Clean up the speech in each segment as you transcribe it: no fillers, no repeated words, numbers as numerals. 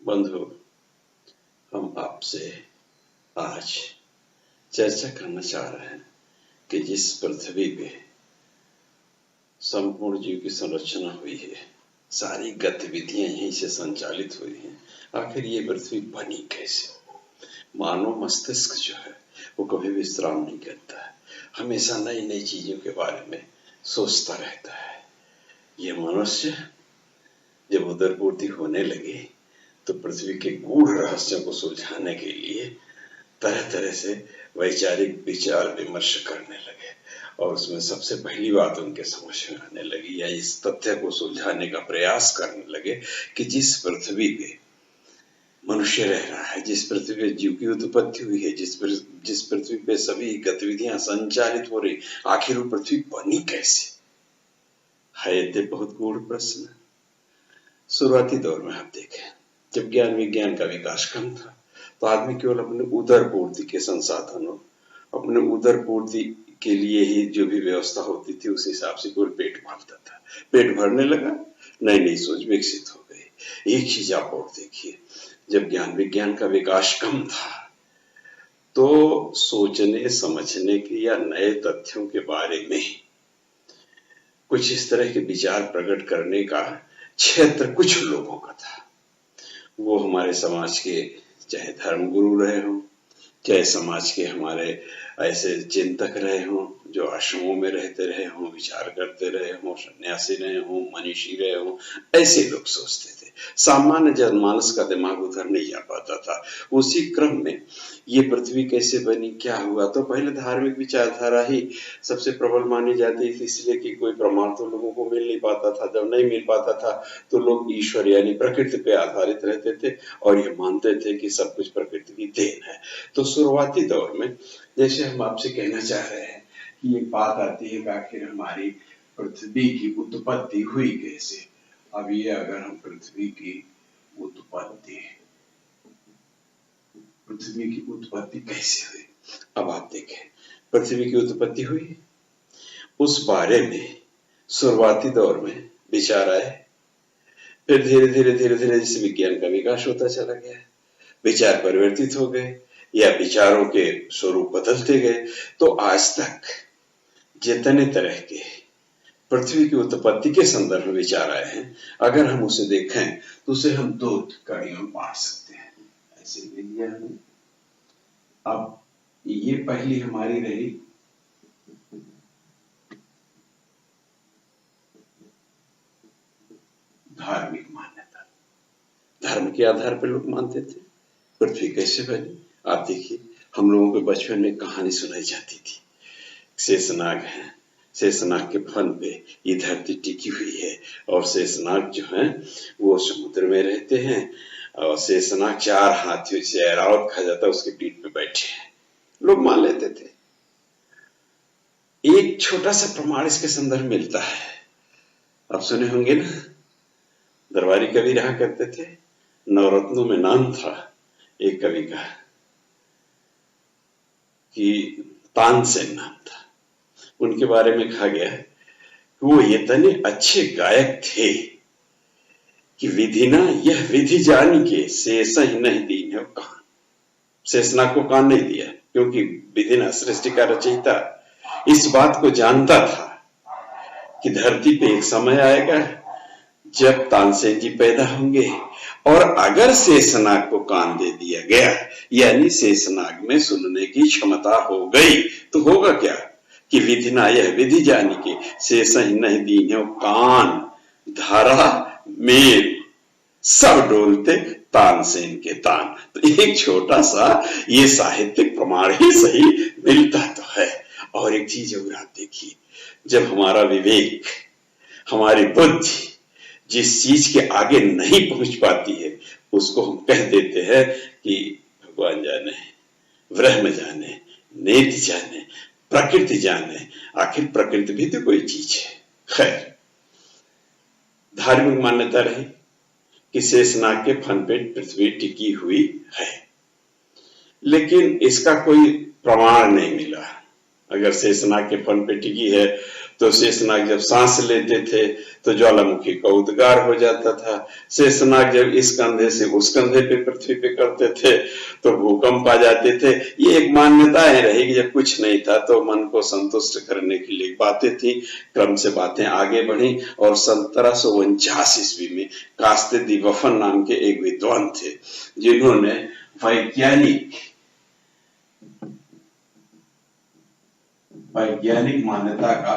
बंधु, हम आपसे आज चर्चा करना चाह रहे हैं कि जिस पृथ्वी पे संपूर्ण जीव की संरचना हुई है, सारी गतिविधियां यहीं से संचालित हुई हैं, आखिर ये पृथ्वी बनी कैसे? मानव मस्तिष्क जो है वो कभी विश्राम नहीं करता है, हमेशा नई नई चीजों के बारे में सोचता रहता है। ये मनुष्य जब उदरपूर्ति होने लगी तो पृथ्वी के गूढ़ रहस्यों को सुलझाने के लिए तरह तरह से वैचारिक विचार विमर्श करने लगे, और उसमें सबसे पहली बात उनके समझ में आने लगी या इस तथ्य को सुलझाने का प्रयास करने लगे कि जिस पृथ्वी पे मनुष्य रह रहा है, जिस पृथ्वी पे जीव की उत्पत्ति हुई है, जिस पृथ्वी पे सभी गतिविधियां संचालित हो रही, आखिर वो पृथ्वी बनी कैसे है? ये बहुत गूढ़ प्रश्न। शुरुआती दौर में आप देखें, जब ज्ञान विज्ञान का विकास कम था तो आदमी केवल अपने उदर पूर्ति के संसाधनों, अपने उदर पूर्ति के लिए ही जो भी व्यवस्था होती थी उस हिसाब से केवल पेट भरता था। पेट भरने लगा, नई नई सोच विकसित हो गई। एक चीज आप और देखिए, जब ज्ञान विज्ञान का विकास कम था तो सोचने समझने के या नए तथ्यों के बारे में कुछ इस तरह के विचार प्रकट करने का क्षेत्र कुछ लोगों का था। वो हमारे समाज के चाहे धर्म गुरु रहे हों, चाहे समाज के हमारे ऐसे चिंतक रहे हों जो आश्रमों में रहते रहे हों, विचार करते रहे हों, सन्यासी रहे हों, मनीषी रहे हों, ऐसे लोग सोचते थे। सामान्य जनमानस का दिमाग उधर नहीं जा पाता था। उसी क्रम में ये पृथ्वी कैसे बनी, क्या हुआ, तो पहले धार्मिक विचारधारा ही सबसे प्रबल मानी जाती थी, इसलिए कि कोई प्रमाण तो लोगों को मिल नहीं पाता था। जब नहीं मिल पाता था तो लोग ईश्वर यानी प्रकृति पे आधारित रहते थे और ये मानते थे कि सब कुछ प्रकृति की देन है। तो शुरुआती दौर में जैसे हम आपसे कहना चाह रहे हैं कि ये बात आती है कि आखिर हमारी पृथ्वी की उत्पत्ति हुई कैसे। अब ये अगर हम पृथ्वी की उत्पत्ति कैसे हुई, अब आप देखें, पृथ्वी की उत्पत्ति हुई, उस बारे में शुरुआती दौर में विचार आए, फिर धीरे धीरे जैसे विज्ञान का विकास होता चला गया, विचार परिवर्तित हो गए या विचारों के स्वरूप बदलते गए, तो आज तक जितने तरह के पृथ्वी की उत्पत्ति के संदर्भ में विचार आए हैं, अगर हम उसे देखें तो उसे हम दो कड़ियों में बांट सकते हैं। ऐसे ले लिया हमने। अब ये पहली हमारी रही धार्मिक मान्यता। धर्म के आधार पर लोग मानते थे पृथ्वी कैसे बनी। आप देखिए, हम लोगों के बचपन में कहानी सुनाई जाती थी, शेषनाग है, शेषनाग के फन पे ये धरती टिकी हुई है, और शेषनाग जो है वो समुद्र में रहते हैं, और शेषनाग 4 हाथियों से ऐरावत खा जाता है, उसके पीठ पे बैठे हैं। लोग मान लेते थे। एक छोटा सा प्रमाण इसके संदर्भ मिलता है, आप सुने होंगे ना, दरबारी कवि रहा करते थे, नवरत्नों में नाम था एक कवि का कि तानसेन नाम था। उनके बारे में कहा गया कि वो इतने अच्छे गायक थे कि विधि ना यह विधि जानी के शेष ही नहीं दीन है कान। शेषनाग को कान नहीं दिया क्योंकि विधि ना सृष्टि का रचयिता इस बात को जानता था कि धरती पे एक समय आएगा जब तानसेन जी पैदा होंगे, और अगर शेषनाग को कान दे दिया गया यानी शेषनाग में सुनने की क्षमता हो गई तो होगा क्या कि विधि ना यह विधि जानी के शेष ही नहीं दीन कान, धारा मेल सब डोलते तानसेन के तान। तो एक छोटा सा ये साहित्यिक प्रमाण ही सही मिलता तो है। और एक चीज और आप देखिए, जब हमारा विवेक, हमारी बुद्धि जिस चीज के आगे नहीं पहुंच पाती है उसको हम कह देते हैं कि भगवान जाने, ब्रह्म जाने, नेति जाने, प्रकृति जाने। आखिर प्रकृति भी तो कोई चीज है। खैर, धार्मिक मान्यता रही कि शेषनाग के फन पे पृथ्वी टिकी हुई है, लेकिन इसका कोई प्रमाण नहीं मिला। अगर शेषनाग के फन पे टिकी है तो शेषनाग जब सांस लेते थे तो ज्वालामुखी का उद्गार हो जाता था। शेषनाग जब इस कंधे से उस कंधे पे पृथ्वी पे करते थे तो भूकंप आ जाते थे। ये एक मान्यताएं रही कि जब कुछ नहीं था तो मन को संतुष्ट करने के लिए बातें थी। क्रम से बातें आगे बढ़ी और 1749 ईस्वी में कास्ते दी वफन नाम के एक विद्वान थे जिन्होंने वैज्ञानिक मान्यता का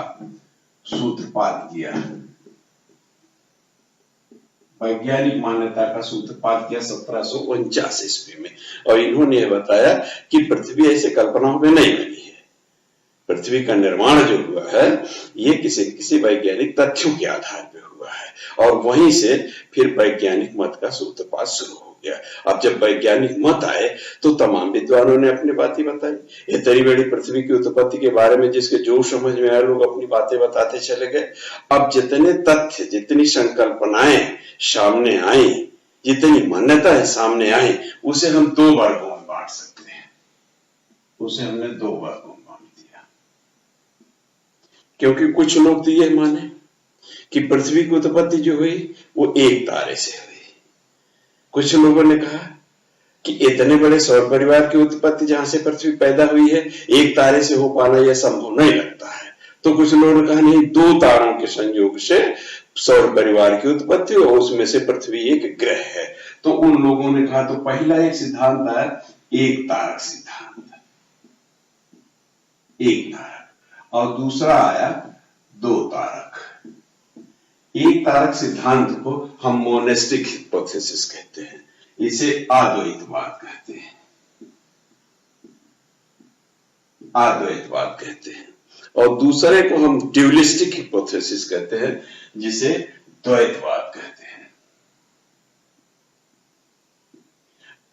सूत्रपात किया। वैज्ञानिक मान्यता का सूत्रपात किया 1749 ईस्वी में, और इन्होंने यह बताया कि पृथ्वी ऐसे कल्पनाओं में नहीं बनी है। पृथ्वी का निर्माण जो हुआ है ये किसी किसी वैज्ञानिक तथ्यों के आधार पर हुआ है, और वहीं से फिर वैज्ञानिक मत का सूत्रपात शुरू हो गया। अब जब वैज्ञानिक मत आए तो तमाम विद्वानों ने अपनी बातें बताई। इतनी बड़ी पृथ्वी की उत्पत्ति के बारे में जिसके जो समझ में आए लोग अपनी बातें बताते चले गए। अब जितने तथ्य, जितनी संकल्पनाएं सामने आई, जितनी मान्यताएं सामने आई, उसे हम दो वर्गों में बांट सकते हैं। उसे हमने दो वर्गों में बांट दिया, क्योंकि कुछ लोग तो ये माने कि पृथ्वी की उत्पत्ति जो हुई वो एक तारे से हुई। कुछ लोगों ने कहा कि इतने बड़े सौर परिवार की उत्पत्ति जहां से पृथ्वी पैदा हुई है, एक तारे से हो पाना यह संभव नहीं लगता है। तो कुछ लोगों ने कहा नहीं, दो तारों के संयोग से सौर परिवार की उत्पत्ति और उसमें से पृथ्वी एक ग्रह है। तो उन लोगों ने कहा तो पहला एक सिद्धांत है एक तारक सिद्धांत, एक तारक, और दूसरा आया दो तारक। एक तारक सिद्धांत को हम मोनेस्टिक हिपोथेसिस कहते हैं, इसे अद्वैतवाद कहते हैं, अद्वैतवाद कहते हैं, और दूसरे को हम ड्यूलिस्टिक हिपोथेसिस कहते हैं, जिसे द्वैतवाद कहते हैं।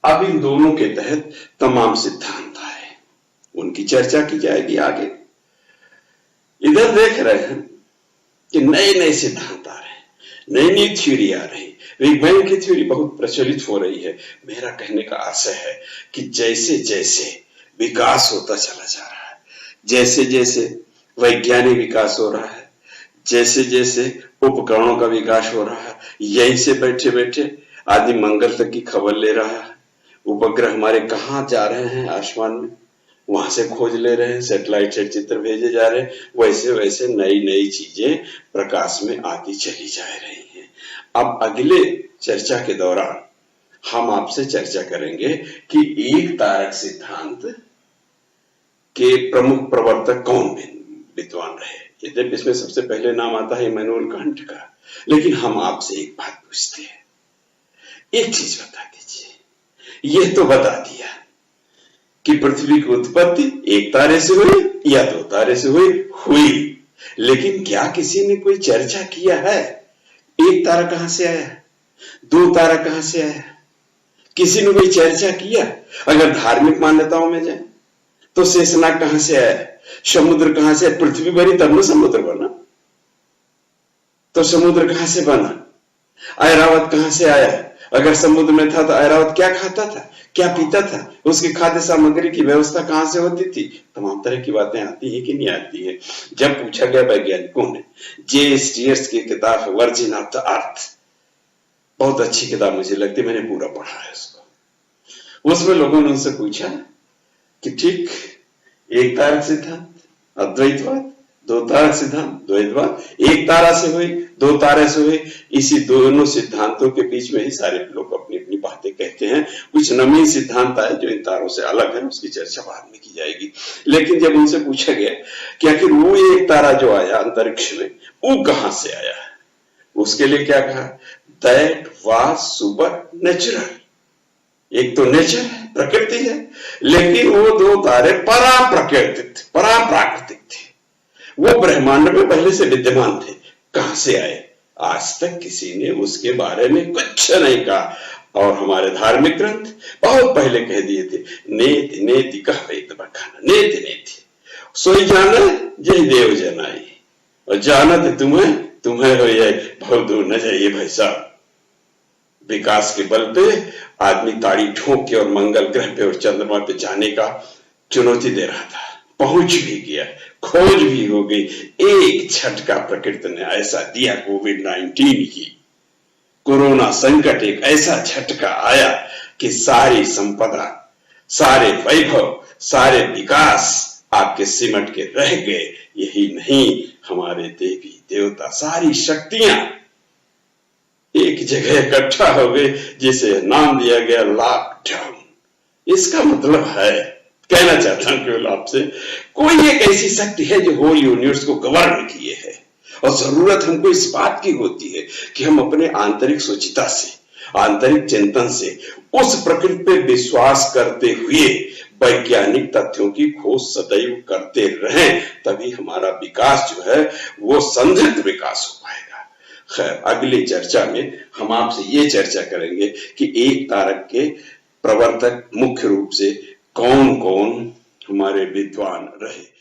अब इन दोनों के तहत तमाम सिद्धांत आए, उनकी चर्चा की जाएगी आगे। इधर देख रहे हैं कि नए नए सिद्धांत आ रहे हैं, नई नई थ्योरी आ रही, वैज्ञानिक की थ्योरी बहुत प्रचलित हो रही है। मेरा कहने का आशय है कि जैसे जैसे विकास होता चला जा रहा है, जैसे जैसे वैज्ञानिक विकास हो रहा है, जैसे जैसे उपकरणों का विकास हो रहा है, यहीं से बैठे बैठे आदमी मंगल तक की खबर ले रहा है। उपग्रह हमारे कहाँ जा रहे हैं आसमान में, वहां से खोज ले रहे हैं, सैटेलाइट से चित्र भेजे जा रहे हैं। वैसे वैसे नई नई चीजें प्रकाश में आती चली जा रही हैं। अब अगले चर्चा के दौरान हम आपसे चर्चा करेंगे कि एक तारक सिद्धांत के प्रमुख प्रवर्तक कौन विद्वान रहे। यद्यपि इसमें सबसे पहले नाम आता है इमैनुअल कांट का, लेकिन हम आपसे एक बात पूछते हैं, एक चीज बता दीजिए। यह तो बता दिया कि पृथ्वी की उत्पत्ति एक तारे से हुई या दो तारे से हुई, लेकिन क्या किसी ने कोई चर्चा किया है एक तारा कहां से आया, दो तारा कहां से आया? किसी ने कोई चर्चा किया? अगर धार्मिक मान्यताओं में जाए तो शेषनाग कहां से आया, समुद्र कहां से, पृथ्वी बनी तब न समुद्र बना, तो समुद्र कहां से बना? ऐरावत कहां से आया? अगर समुद्र में था तो ऐरावत क्या खाता था, क्या पीता था, उसकी खाद्य सामग्री की व्यवस्था कहां से होती थी? तमाम तरह की बातें आती है कि नहीं आती है। जब पूछा गया वैज्ञानिकों ने, जे स्टीयर्स की किताब है वर्जिन ऑफ द अर्थ, बहुत अच्छी किताब मुझे लगती है, मैंने पूरा पढ़ा है उसको। उसमें लोगों ने उनसे पूछा कि ठीक, एक तारक सिद्धांत अद्वैतवाद, दो तारक सिद्धांत द्वैतवाद, एक तारा से हुई दो तारे से हुई, इसी दोनों सिद्धांतों के बीच में ही सारे लोग अपनी अपनी बातें कहते हैं। कुछ नवीन सिद्धांत आए जो इन तारों से अलग है, उसकी चर्चा बाद में की जाएगी। लेकिन जब उनसे पूछा गया कि आखिर वो एक तारा जो आया अंतरिक्ष में वो कहां से आया, उसके लिए क्या कहा, दैट वाज सुपर नेचुरल। एक तो नेचर है, प्रकृति है, लेकिन वो दो तारे पराप्राकृतिक थे, वो ब्रह्मांड में पहले से विद्यमान थे। कहां से आए, आज तक किसी ने उसके बारे में कुछ नहीं कहा, और हमारे धार्मिक ग्रंथ बहुत पहले कह दिए थे, नेति नेति कह वेद बखाना, नेति नेति सोई जाने जय देव जनाई, और जानत तुम्हें हो जाए, बहुत दूर न जाइए भाई साहब। विकास के बल पे आदमी ताड़ी ठोक के और मंगल ग्रह पे और चंद्रमा पे जाने का चुनौती दे रहा था, पहुंच भी गया, खोज भी हो गई। एक झटका प्रकृति ने ऐसा दिया, कोविड-19 की कोरोना संकट एक ऐसा झटका आया कि सारी संपदा, सारे वैभव, सारे विकास आपके सिमट के रह गए। यही नहीं, हमारे देवी देवता, सारी शक्तियां एक जगह इकट्ठा हो गए, जिसे नाम दिया गया लॉकडाउन। इसका मतलब है, कहना चाहता हूं केवल आपसे, कोई एक ऐसी शक्ति है जो होल यूनिवर्स को गवर्न किए है, और जरूरत हमको इस बात की होती है कि हम अपने आंतरिक सोचिता से, आंतरिक चिंतन से उस प्रकृति पे विश्वास करते हुए वैज्ञानिक तथ्यों की खोज सदैव करते रहें, तभी हमारा विकास जो है वो समृद्ध विकास हो पाएगा। खैर, अगली चर्चा में हम आपसे ये चर्चा करेंगे कि एक तारक के प्रवर्तक मुख्य रूप से कौन कौन हमारे विद्वान रहे।